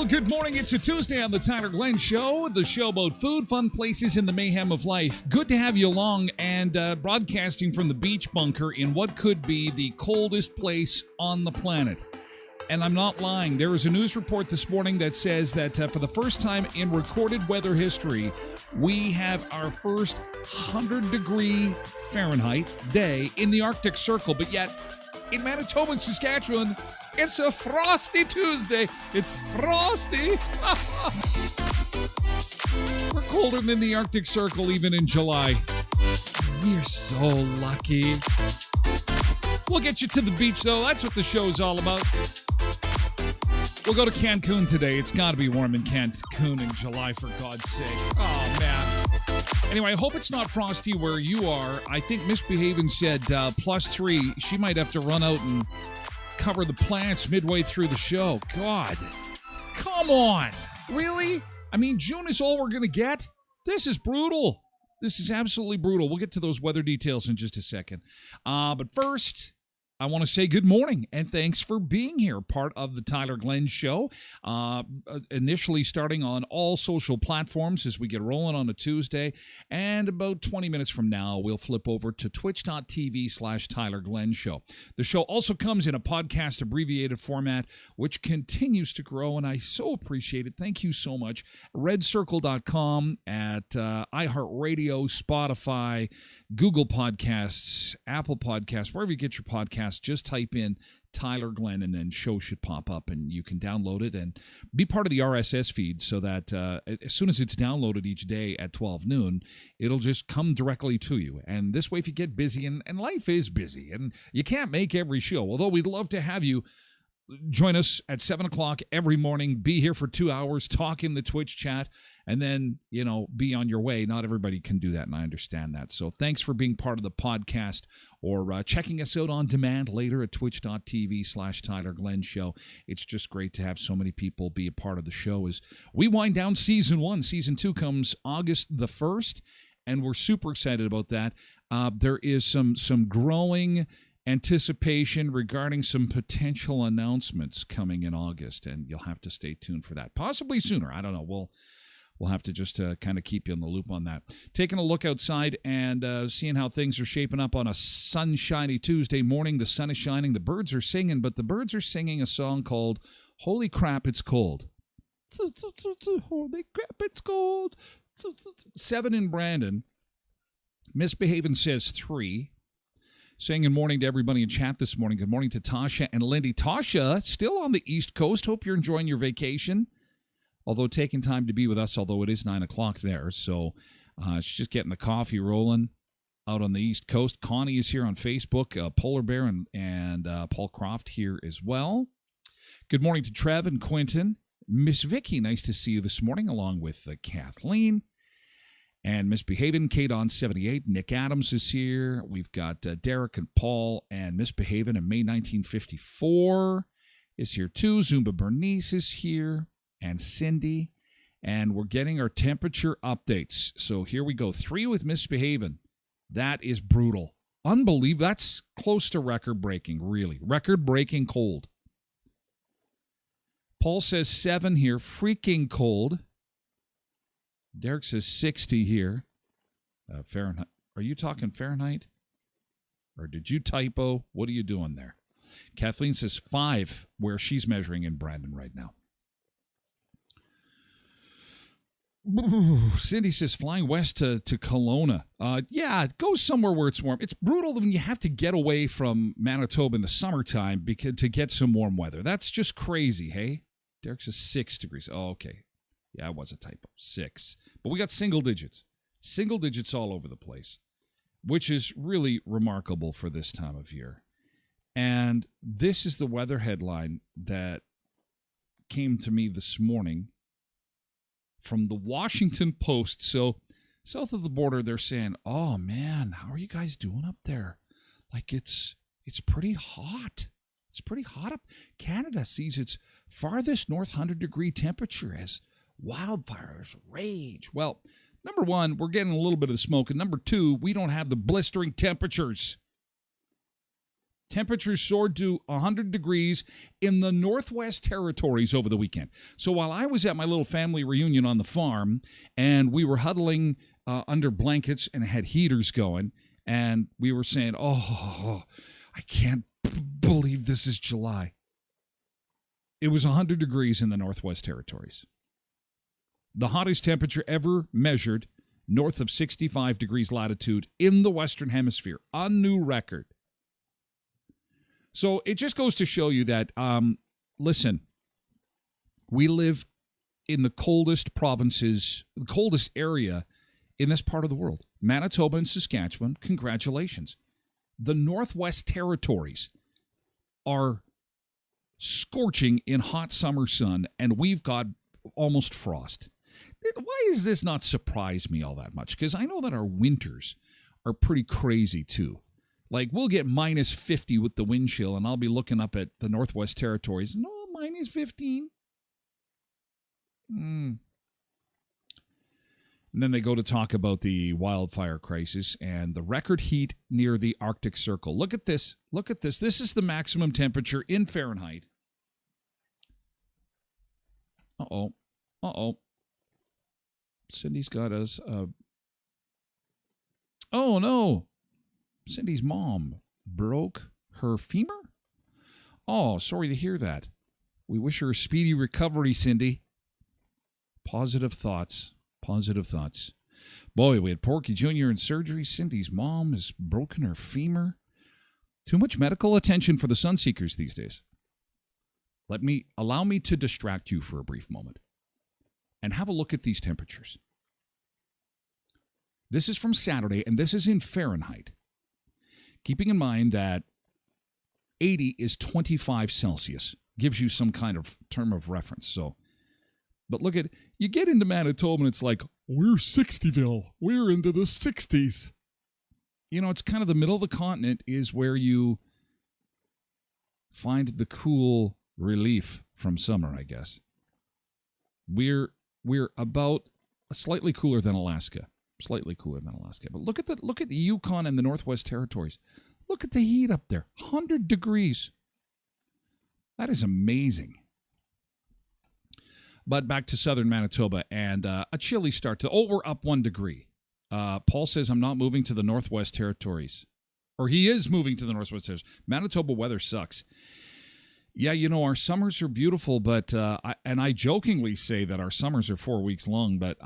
Good morning. It's a Tuesday on the Tyler Glenn Show, the show about food, fun places, and the mayhem of life. Good to have you along and broadcasting from the beach bunker in what could be the coldest place on the planet. And I'm not lying. There is a news report this morning that says that for the first time in recorded weather history, we have our first 100-degree Fahrenheit day in the Arctic Circle. But yet, in Manitoba and Saskatchewan, it's a frosty Tuesday. It's frosty. We're colder than the Arctic Circle even in July. We're so lucky. We'll get you to the beach, though. That's what the show's all about. We'll go to Cancun today. It's got to be warm in Cancun in July, for God's sake. Oh, man. Anyway, I hope it's not frosty where you are. I think Misbehaving said +3. She might have to run out and cover the plants midway through the show. God, come on. Really? I mean, June is all we're going to get? This is brutal. This is absolutely brutal. We'll get to those weather details in just a second. But first, I want to say good morning and thanks for being here, part of the Tyler Glenn Show. Initially starting on all social platforms as we get rolling on a Tuesday. And about 20 minutes from now, we'll flip over to twitch.tv/Tyler Glenn Show. The show also comes in a podcast abbreviated format, which continues to grow, and I so appreciate it. Thank you so much. redcircle.com, at iHeartRadio, Spotify, Google Podcasts, Apple Podcasts, wherever you get your podcasts. Just type in Tyler Glenn and then show should pop up and you can download it and be part of the RSS feed so that as soon as it's downloaded each day at 12 noon, it'll just come directly to you. And this way, if you get busy, and life is busy and you can't make every show, although we'd love to have you join us at 7 o'clock every morning, be here for 2 hours, talk in the Twitch chat, and then, be on your way. Not everybody can do that, and I understand that. So thanks for being part of the podcast or checking us out on demand later at twitch.tv/Tyler Glenn Show. It's just great to have so many people be a part of the show as we wind down Season 1. Season 2 comes August the 1st, and we're super excited about that. There is some growing anticipation regarding some potential announcements coming in August, and you'll have to stay tuned for that. Possibly sooner. I don't know. We'll have to just kind of keep you in the loop on that. Taking a look outside and seeing how things are shaping up on a sunshiny Tuesday morning. The sun is shining. The birds are singing, but the birds are singing a song called Holy Crap, It's Cold. Holy crap, it's cold. 7 in Brandon. Misbehaving says 3. Saying good morning to everybody in chat this morning. Good morning to Tasha and Lindy. Tasha, still on the East Coast. Hope you're enjoying your vacation. Although taking time to be with us, although it is 9 o'clock there. So she's just getting the coffee rolling out on the East Coast. Connie is here on Facebook. Polar Bear and Paul Croft here as well. Good morning to Trev and Quentin. Miss Vicky, nice to see you this morning, along with Kathleen. And Misbehaving, Kate on 78. Nick Adams is here. We've got Derek and Paul, and Misbehaving in May 1954 is here too. Zumba Bernice is here, and Cindy. And we're getting our temperature updates. So here we go. 3 with Misbehaving. That is brutal. Unbelievable. That's close to record-breaking, really. Record-breaking cold. Paul says 7 here. Freaking cold. Derek says 60 here. Fahrenheit. Are you talking Fahrenheit? Or did you typo? What are you doing there? Kathleen says 5, where she's measuring in Brandon right now. Cindy says flying west to Kelowna. Yeah, go somewhere where it's warm. It's brutal when you have to get away from Manitoba in the summertime to get some warm weather. That's just crazy, hey? Derek says 6 degrees. Oh, okay. Yeah, it was a typo. 6. But we got single digits. Single digits all over the place, which is really remarkable for this time of year. And this is the weather headline that came to me this morning from the Washington Post. So south of the border, they're saying, oh, man, how are you guys doing up there? Like, it's pretty hot. It's pretty hot up. Canada sees its farthest north 100-degree temperature as wildfires rage. Well, number 1, we're getting a little bit of smoke. And number 2, we don't have the blistering temperatures. Temperatures soared to 100 degrees in the Northwest Territories over the weekend. So while I was at my little family reunion on the farm and we were huddling under blankets and had heaters going, and we were saying, oh, I can't believe this is July. It was 100 degrees in the Northwest Territories. The hottest temperature ever measured north of 65 degrees latitude in the Western Hemisphere. A new record. So it just goes to show you that, listen, we live in the coldest provinces, the coldest area in this part of the world. Manitoba and Saskatchewan, congratulations. The Northwest Territories are scorching in hot summer sun, and we've got almost frost. Why does this not surprise me all that much? Because I know that our winters are pretty crazy too. Like, we'll get minus 50 with the wind chill, and I'll be looking up at the Northwest Territories. No, minus 15. And then they go to talk about the wildfire crisis and the record heat near the Arctic Circle. Look at this. Look at this. This is the maximum temperature in Fahrenheit. Uh-oh. Uh-oh. Cindy's got us. Oh, no. Cindy's mom broke her femur? Oh, sorry to hear that. We wish her a speedy recovery, Cindy. Positive thoughts. Positive thoughts. Boy, we had Porky Jr. in surgery. Cindy's mom has broken her femur. Too much medical attention for the Sunseekers these days. Allow me to distract you for a brief moment and have a look at these temperatures. This is from Saturday, and this is in Fahrenheit. Keeping in mind that 80 is 25 Celsius. Gives you some kind of term of reference. So, but look at, you get into Manitoba and it's like, we're 60ville. We're into the 60s. You know, it's kind of the middle of the continent is where you find the cool relief from summer, I guess. We're about slightly cooler than Alaska. Slightly cooler than Alaska. But look at the Yukon and the Northwest Territories. Look at the heat up there. 100 degrees. That is amazing. But back to southern Manitoba and a chilly start to... Oh, we're up 1 degree. Paul says, I'm not moving to the Northwest Territories. Or he is moving to the Northwest Territories. Manitoba weather sucks. Yeah, you know, our summers are beautiful, but... I jokingly say that our summers are 4 weeks long, but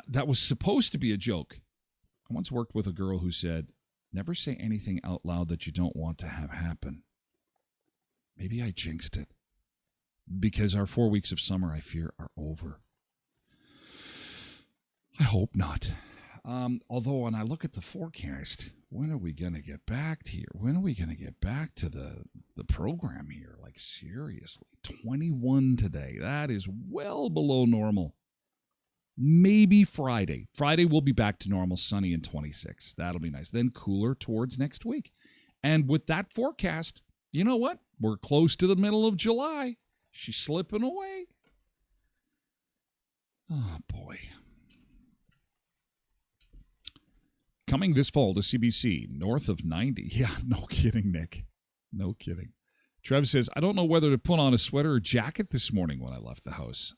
that was supposed to be a joke. I once worked with a girl who said, never say anything out loud that you don't want to have happen. Maybe I jinxed it. Because our 4 weeks of summer, I fear, are over. I hope not. Although when I look at the forecast, when are we going to get back here? When are we going to get back to the program here? Like, seriously, 21 today. That is well below normal. Maybe Friday. Friday we'll be back to normal, sunny and 26. That'll be nice. Then cooler towards next week. And with that forecast, you know what? We're close to the middle of July. She's slipping away. Oh, boy. Coming this fall to CBC, north of 90. Yeah, no kidding, Nick. No kidding. Trev says, I don't know whether to put on a sweater or jacket this morning when I left the house.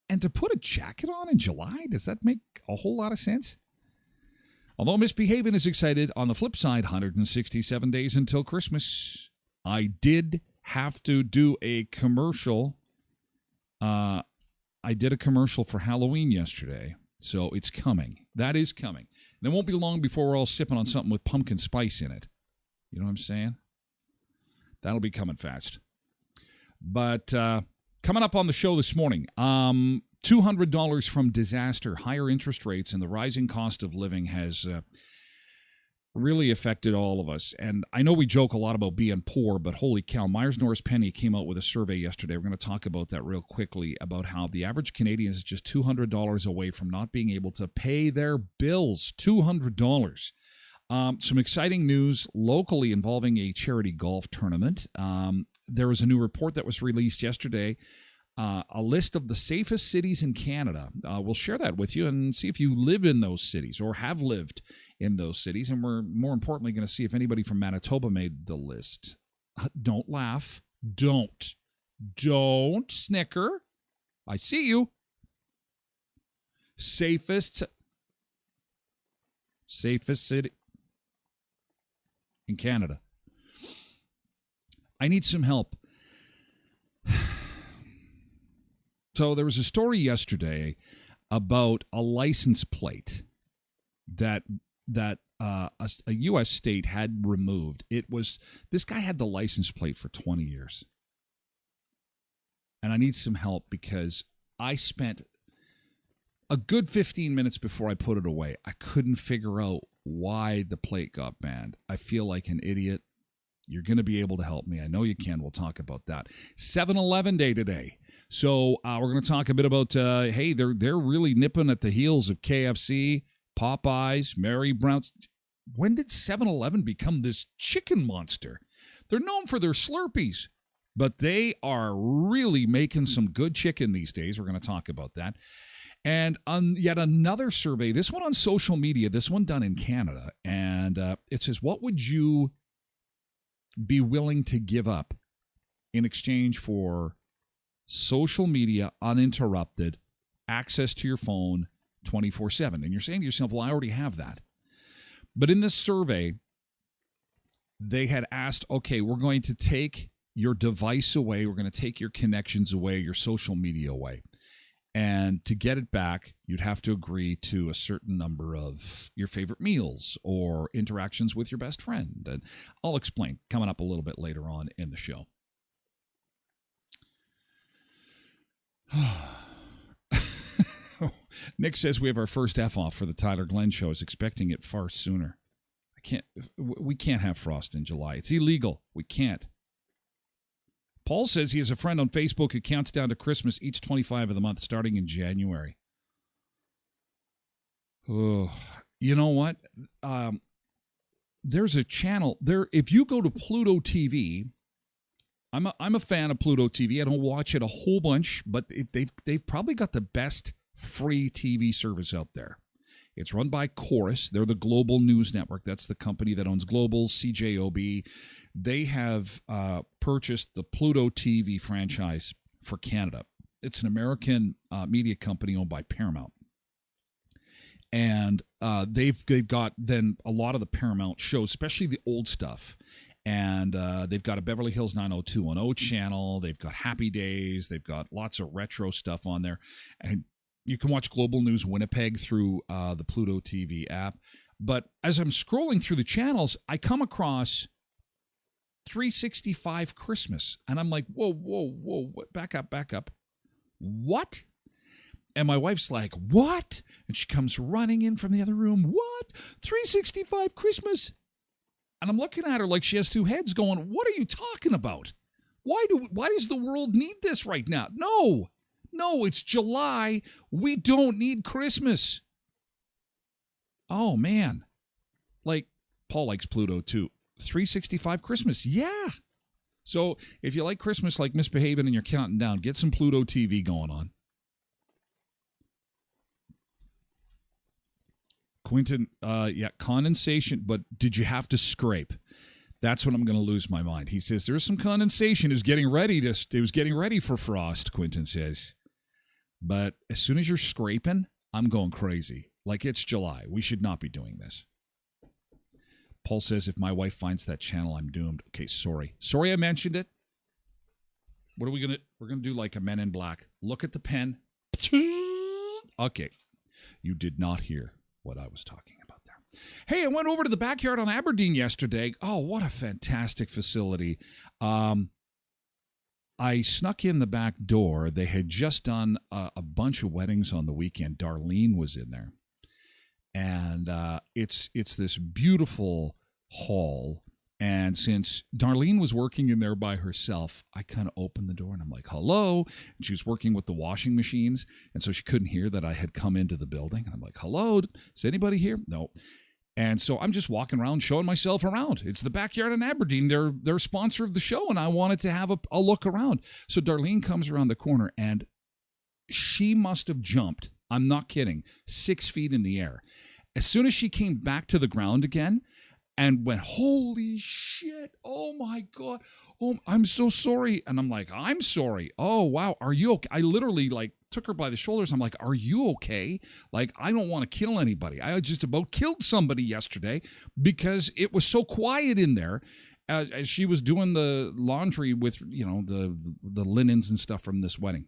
And to put a jacket on in July, does that make a whole lot of sense? Although Misbehaving is excited, on the flip side, 167 days until Christmas. I did have to do a commercial. I did a commercial for Halloween yesterday, so it's coming. That is coming. And it won't be long before we're all sipping on something with pumpkin spice in it. You know what I'm saying? That'll be coming fast. But coming up on the show this morning, $200 from disaster, higher interest rates, and the rising cost of living has really affected all of us. And I know we joke a lot about being poor, but holy cow, Myers-Norris Penny came out with a survey yesterday. We're going to talk about that real quickly, about how the average Canadian is just $200 away from not being able to pay their bills. $200. Some exciting news locally involving a charity golf tournament. There was a new report that was released yesterday, a list of the safest cities in Canada. We'll share that with you and see if you live in those cities or have lived in those cities. And we're more importantly going to see if anybody from Manitoba made the list. Don't laugh. Don't snicker. I see you. Safest city in Canada. I need some help. So there was a story yesterday about a license plate that a U.S. state had removed. This guy had the license plate for 20 years. And I need some help because I spent a good 15 minutes before I put it away. I couldn't figure out why the plate got banned. I feel like an idiot. You're going to be able to help me. I know you can. We'll talk about that. 7-Eleven Day today. So we're going to talk a bit about, hey, they're really nipping at the heels of KFC, Popeyes, Mary Brown's. When did 7-Eleven become this chicken monster? They're known for their Slurpees, but they are really making some good chicken these days. We're going to talk about that. And on yet another survey, this one on social media, this one done in Canada, and it says, what would you be willing to give up in exchange for social media uninterrupted, access to your phone 24/7? And you're saying to yourself, well, I already have that. But in this survey, they had asked, okay, we're going to take your device away. We're going to take your connections away, your social media away. And to get it back, you'd have to agree to a certain number of your favorite meals or interactions with your best friend. And I'll explain coming up a little bit later on in the show. Nick says we have our first F off for the Tyler Glenn show. Is expecting it far sooner. We can't have frost in July. It's illegal. We can't. Paul says he has a friend on Facebook who counts down to Christmas each 25 of the month, starting in January. Oh, you know what? There's a channel there. If you go to Pluto TV, I'm a fan of Pluto TV. I don't watch it a whole bunch, but they've probably got the best free TV service out there. It's run by Chorus. They're the Global News Network. That's the company that owns Global, CJOB. They have purchased the Pluto TV franchise for Canada. It's an American media company owned by Paramount. And they've got then a lot of the Paramount shows, especially the old stuff. And they've got a Beverly Hills 90210 channel. They've got Happy Days. They've got lots of retro stuff on there. And You can watch Global News Winnipeg through the Pluto TV app. But as I'm scrolling through the channels, I come across 365 Christmas. And I'm like, whoa, back up. What? And my wife's like, what? And she comes running in from the other room. What? 365 Christmas? And I'm looking at her like she has two heads going, what are you talking about? Why does the world need this right now? No, it's July. We don't need Christmas. Oh, man. Like, Paul likes Pluto, too. 365 Christmas. Yeah. So if you like Christmas like misbehaving and you're counting down, get some Pluto TV going on. Quentin, condensation, but did you have to scrape? That's when I'm going to lose my mind. He says there's some condensation. It was getting ready for frost, Quentin says. But as soon as you're scraping, I'm going crazy. Like it's July. We should not be doing this. Paul says if my wife finds that channel, I'm doomed. Okay, sorry. Sorry I mentioned it. What are we going to... We're going to do like a Men in Black. Look at the pen. Okay. You did not hear what I was talking about there. Hey, I went over to the backyard on Aberdeen yesterday. Oh, what a fantastic facility. I snuck in the back door. They had just done a bunch of weddings on the weekend. Darlene was in there. And it's this beautiful hall. And since Darlene was working in there by herself, I kind of opened the door and I'm like, hello. And she was working with the washing machines. And so she couldn't hear that I had come into the building. And I'm like, hello, is anybody here? No. And so I'm just walking around, showing myself around. It's the backyard in Aberdeen. They're a sponsor of the show, and I wanted to have a look around. So Darlene comes around the corner, and she must have jumped, I'm not kidding, 6 feet in the air. As soon as she came back to the ground again, and went, holy shit, oh my God, oh, I'm so sorry. And I'm like, I'm sorry. Oh, wow, are you okay? I literally took her by the shoulders. I'm like, are you okay? Like, I don't want to kill anybody. I just about killed somebody yesterday because it was so quiet in there as she was doing the laundry with, the linens and stuff from this wedding.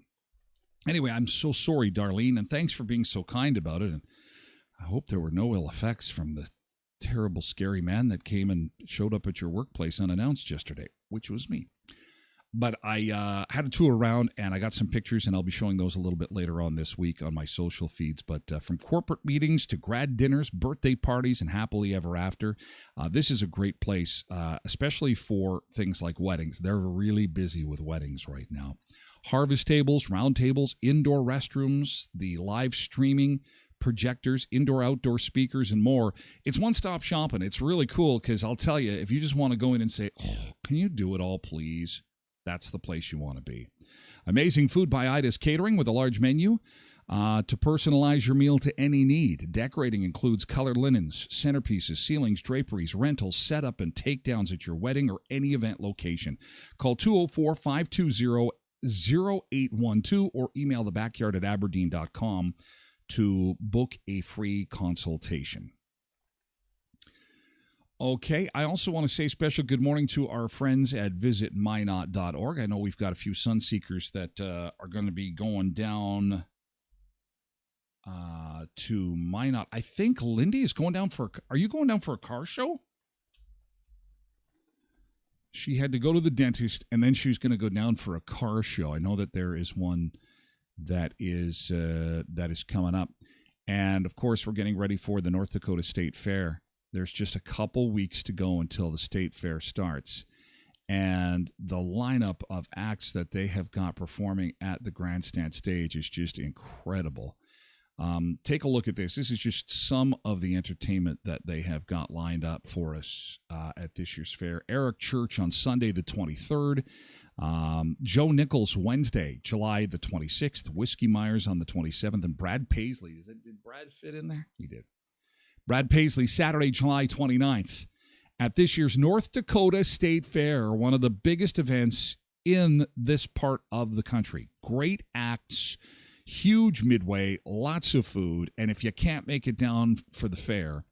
Anyway, I'm so sorry, Darlene, and thanks for being so kind about it. And I hope there were no ill effects from the terrible, scary man that came and showed up at your workplace unannounced yesterday, which was me. But I had a tour around, and I got some pictures, and I'll be showing those a little bit later on this week on my social feeds. But from corporate meetings to grad dinners, birthday parties, and happily ever after, this is a great place, especially for things like weddings. They're really busy with weddings right now. Harvest tables, round tables, indoor restrooms, the live streaming, projectors, indoor-outdoor speakers, and more. It's one-stop shopping. It's really cool because I'll tell you, if you just want to go in and say, oh, can you do it all, please? That's the place you want to be. Amazing food by Ida's Catering with a large menu to personalize your meal to any need. Decorating includes colored linens, centerpieces, ceilings, draperies, rentals, setup, and takedowns at your wedding or any event location. Call 204-520-0812 or email thebackyard@aberdeen.com to book a free consultation. Okay, I also want to say special good morning to our friends at visitminot.org. I know we've got a few Sunseekers that are going to be going down to Minot. I think Lindy is going down are you going down for a car show? She had to go to the dentist, and then she was going to go down for a car show. I know that there is one that is coming up. And, of course, we're getting ready for the North Dakota State Fair. There's just a couple weeks to go until the State Fair starts. And the lineup of acts that they have got performing at the grandstand stage is just incredible. Take a look at this. This is just some of the entertainment that they have got lined up for us at this year's fair. Eric Church on Sunday the 23rd. Joe Nichols Wednesday, July the 26th. Whiskey Myers on the 27th. And Brad Paisley. Did Brad fit in there? He did. Brad Paisley, Saturday, July 29th. At this year's North Dakota State Fair, one of the biggest events in this part of the country. Great acts. Huge midway, lots of food, and if you can't make it down for the fair,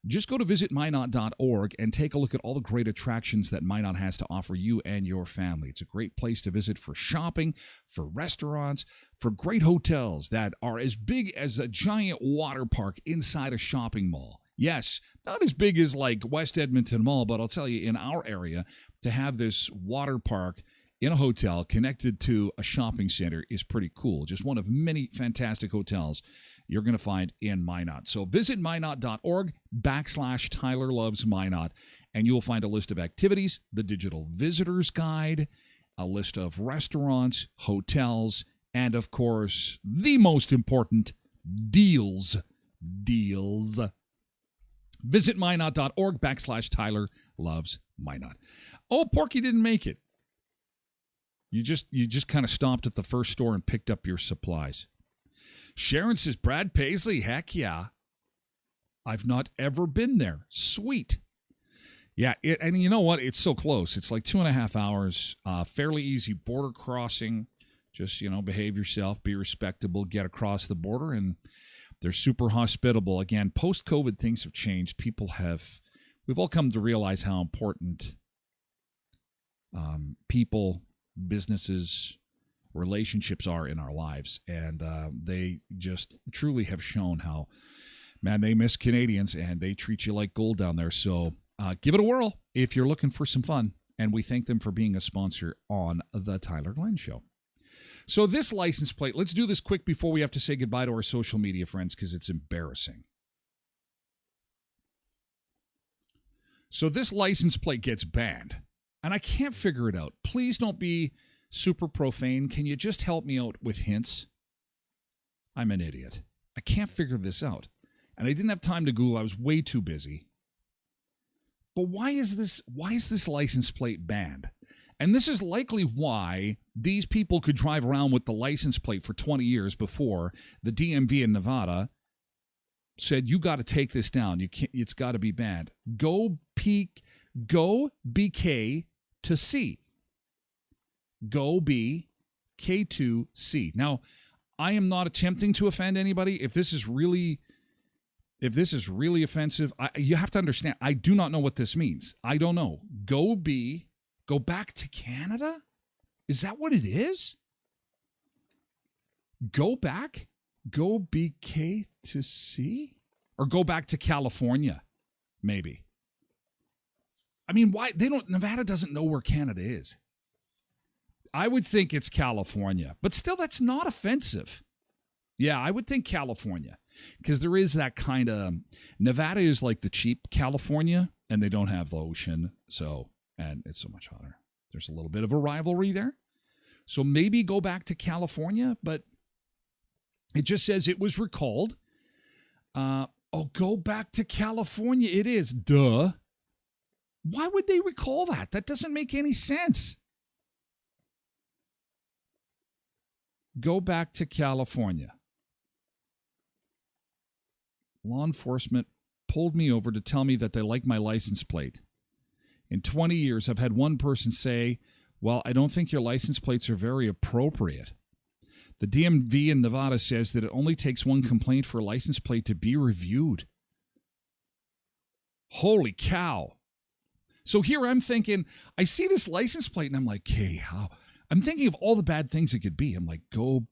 Just go to visitminot.org and take a look at all the great attractions that Minot has to offer you and your family. It's a great place to visit for shopping, for restaurants, for great hotels that are as big as a giant water park inside a shopping mall. Yes, not as big as like West Edmonton Mall, but I'll tell you, in our area, to have this water park in a hotel connected to a shopping center is pretty cool. Just one of many fantastic hotels you're going to find in Minot. So visit minot.org/Tyler Loves Minot, and you'll find a list of activities, the digital visitors guide, a list of restaurants, hotels, and of course, the most important, deals. Deals. Visit minot.org/Tyler Loves Minot. Oh, Porky didn't make it. You just kind of stopped at the first store and picked up your supplies. Sharon says, Brad Paisley, heck yeah. I've not ever been there. Sweet. Yeah, and you know what? It's so close. It's like 2.5 hours. Fairly easy border crossing. Just, behave yourself, be respectable, get across the border, and they're super hospitable. Again, post-COVID, things have changed. We've all come to realize how important people, businesses, relationships are in our lives, and they just truly have shown how, man, they miss Canadians, and they treat you like gold down there. So give it a whirl if you're looking for some fun, and we thank them for being a sponsor on the Tyler Glenn Show. So this license plate, let's do this quick before we have to say goodbye to our social media friends, because it's embarrassing. So this license plate gets banned, and I can't figure it out. Please don't be super profane. Can you just help me out with hints? I'm an idiot. I can't figure this out. And I didn't have time to Google. I was way too busy. But why is this license plate banned? And this is likely why these people could drive around with the license plate for 20 years before the DMV in Nevada said, you got to take this down. It's got to be banned. Go BK to C. Go B, K2C. Now, I am not attempting to offend anybody. If this is really offensive, you have to understand, I do not know what this means. I don't know. Go B, go back to Canada? Is that what it is? Go back? Go BK to C? Or go back to California, maybe. I mean, why? Nevada doesn't know where Canada is. I would think it's California, but still, that's not offensive. Yeah, I would think California, because there is that kind of, Nevada is like the cheap California, and they don't have the ocean, and it's so much hotter. There's a little bit of a rivalry there. So maybe go back to California, but it just says it was recalled. Go back to California. It is. Duh. Why would they recall that? That doesn't make any sense. Go back to California. Law enforcement pulled me over to tell me that they like my license plate. In 20 years, I've had one person say, well, I don't think your license plates are very appropriate. The DMV in Nevada says that it only takes one complaint for a license plate to be reviewed. Holy cow. So here I'm thinking, I see this license plate and I'm like, hey, how? I'm thinking of all the bad things it could be. I'm like, go.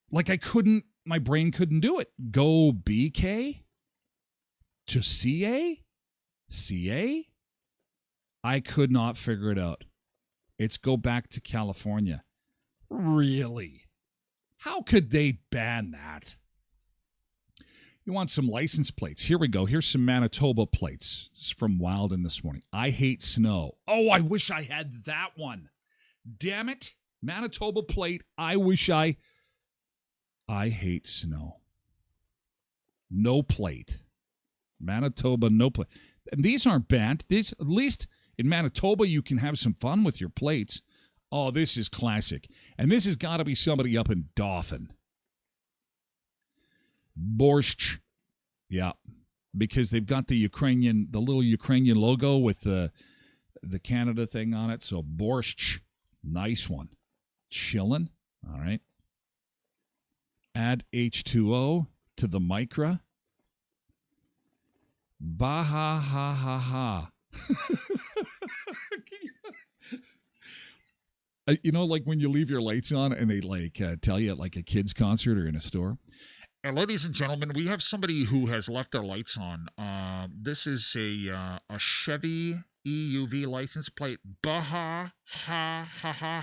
Like my brain couldn't do it. Go BK to CA? CA? I could not figure it out. It's go back to California. Really? How could they ban that? You want some license plates? Here we go. Here's some Manitoba plates. This is from Wilden this morning. I hate snow. Oh, I wish I had that one. Damn it. Manitoba plate. I hate snow. No plate. Manitoba, no plate. And these aren't banned. At least in Manitoba, you can have some fun with your plates. Oh, this is classic. And this has got to be somebody up in Dauphin. Borscht. Yeah. Because they've got the little Ukrainian logo with the Canada thing on it. So borscht. Nice one. Chillin'. All right. Add H2O to the Micra. Baha ha ha ha. You know, like when you leave your lights on and they tell you at like a kid's concert or in a store. And ladies and gentlemen, we have somebody who has left their lights on. This is a Chevy EUV license plate. Baha ha ha ha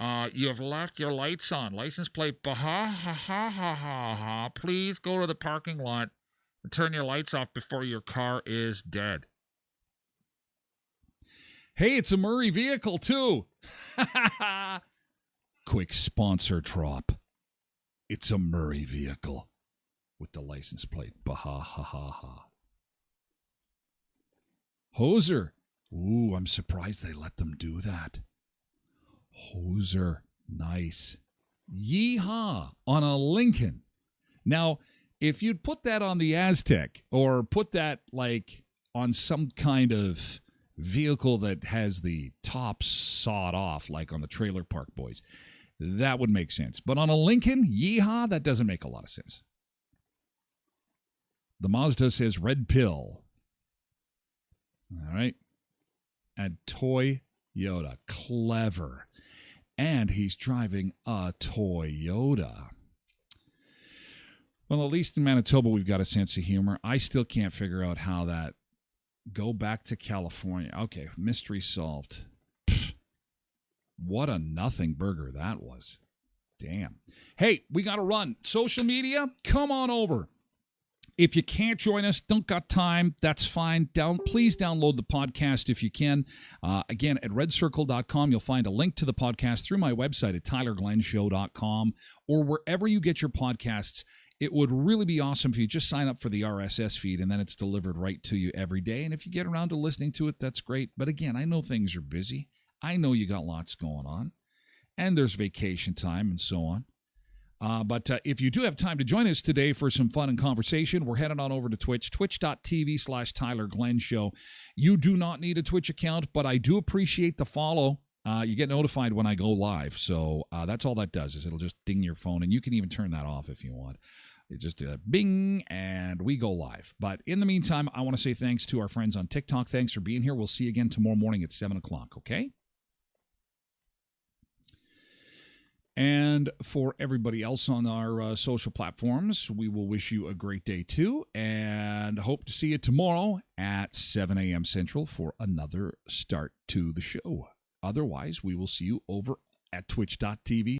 ha. You have left your lights on. License plate Baha ha ha ha ha ha. Please go to the parking lot and turn your lights off before your car is dead. Hey, it's a Murray vehicle too. Quick sponsor drop. It's a Murray vehicle with the license plate. Baha ha ha ha. Hoser. Ooh, I'm surprised they let them do that. Hoser. Nice. Yeehaw on a Lincoln. Now, if you'd put that on the Aztec or put that like on some kind of vehicle that has the top sawed off like on the Trailer Park Boys, that would make sense. But on a Lincoln, yeehaw, that doesn't make a lot of sense. The Mazda says red pill. All right. And Toyota. Clever. And he's driving a Toyota. Well, at least in Manitoba, we've got a sense of humor. I still can't figure out how that go back to California. Okay, mystery solved. Pfft, what a nothing burger that was. Damn. Hey, we got to run. Social media, come on over. If you can't join us, don't got time, that's fine. Please download the podcast if you can. Again, at redcircle.com, you'll find a link to the podcast through my website at tylerglenshow.com or wherever you get your podcasts. It would really be awesome if you just sign up for the RSS feed and then it's delivered right to you every day. And if you get around to listening to it, that's great. But again, I know things are busy. I know you got lots going on. And there's vacation time and so on. But if you do have time to join us today for some fun and conversation, we're heading on over to Twitch, twitch.tv/Tyler Glenn Show. You do not need a Twitch account, but I do appreciate the follow. You get notified when I go live. So that's all that does is it'll just ding your phone. And you can even turn that off if you want. It's just a bing and we go live. But in the meantime, I want to say thanks to our friends on TikTok. Thanks for being here. We'll see you again tomorrow morning at 7 o'clock, okay? And for everybody else on our social platforms, we will wish you a great day too, and hope to see you tomorrow at 7 a.m. Central for another start to the show. Otherwise, we will see you over at twitch.tv